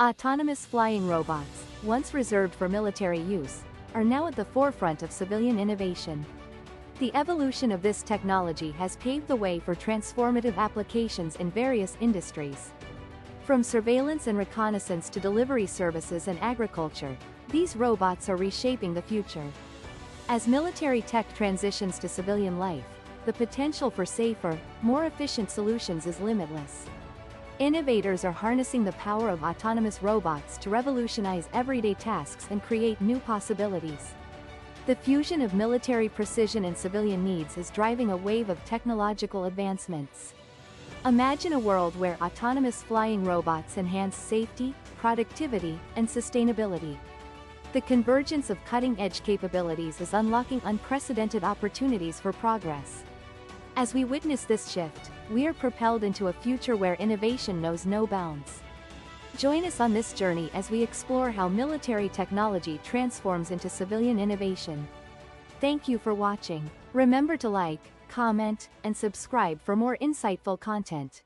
Autonomous flying robots, once reserved for military use, are now at the forefront of civilian innovation. The evolution of this technology has paved the way for transformative applications in various industries. From surveillance and reconnaissance to delivery services and agriculture, these robots are reshaping the future. As military tech transitions to civilian life, the potential for safer, more efficient solutions is limitless. Innovators are harnessing the power of autonomous robots to revolutionize everyday tasks and create new possibilities. The fusion of military precision and civilian needs is driving a wave of technological advancements. Imagine a world where autonomous flying robots enhance safety, productivity, and sustainability. The convergence of cutting-edge capabilities is unlocking unprecedented opportunities for progress. As we witness this shift, we are propelled into a future where innovation knows no bounds. Join us on this journey as we explore how military technology transforms into civilian innovation. Thank you for watching. Remember to like, comment, and subscribe for more insightful content.